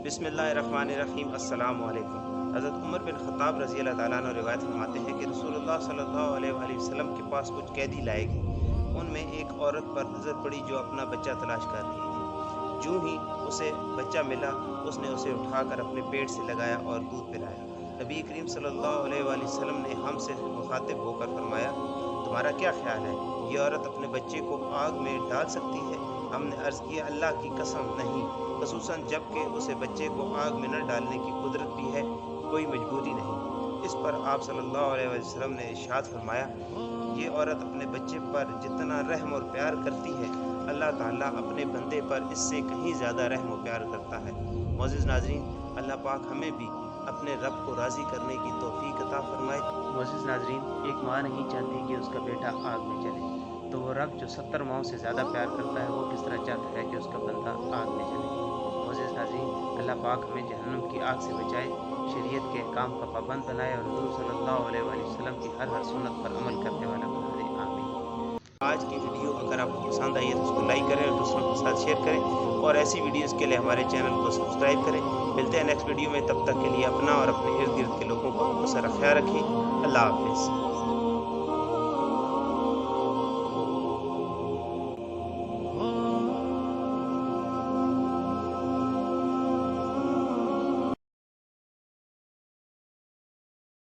बिस्मिल्लाहिर्रहमानिर्रहीम। अस्सलामु अलैकुम। हज़रत उमर बिन ख़त्ताब रज़ी अल्लाह ताला अन्हु रिवायत फरमाते हैं कि रसूलुल्लाह सल्लल्लाहु अलैहि वसल्लम के पास कुछ कैदी लाए गए। उनमें एक औरत पर नज़र पड़ी जो अपना बच्चा तलाश कर रही थी। जूँ ही उसे बच्चा मिला, उसने उसे उठाकर अपने पेट से लगाया और दूध पिलाया। नबी करीम सल्लल्लाहु अलैहि वसल्लम ने हमसे मुखातिब होकर फरमाया, तुम्हारा क्या ख्याल है, ये औरत अपने बच्चे को आग में डाल सकती है? हमने अर्ज़ किया, अल्लाह की कसम नहीं, खसूसन जबकि उसे बच्चे को आग में न डालने की कुदरत भी है, कोई मजबूरी नहीं। इस पर आप सल्लल्लाहु अलैहि वसल्लम ने इरशाद फरमाया, ये औरत अपने बच्चे पर जितना रहम और प्यार करती है, अल्लाह ताला अपने बंदे पर इससे कहीं ज़्यादा रहम और प्यार करता है। मोअज़्ज़िज़ नाज़रीन, अल्लाह पाक हमें भी अपने रब को राज़ी करने की तौफीक अता फरमाए। मोअज़्ज़िज़ नाज़रीन, एक माँ नहीं चाहती कि उसका बेटा आग में जले, तो वो रब जो 70 माओं से ज़्यादा प्यार करता है, वो किस तरह चाहता है कि उसका बंदा आग में जले। मोअज़्ज़िज़ नाज़रीन, अल्लाह पाक हमें जहन्नम की आग से बचाए, शरीयत के अहकाम का पाबंद बनाए और हुज़ूर सल्लल्लाहु अलैहि वसल्लम की हर सुन्नत पर अमल करने वाला बना दे। आमीन। आज की वीडियो अगर आपको पसंद आई है तो उसको लाइक करें और दूसरों के साथ शेयर करें, और ऐसी वीडियोज़ के लिए हमारे चैनल को सब्सक्राइब करें। मिलते हैं नेक्स्ट वीडियो में, तब तक के लिए अपना और अपने इर्द गिर्द के लोगों का बहुत सारा ख्याल रखें। अल्लाह हाफ़िज़।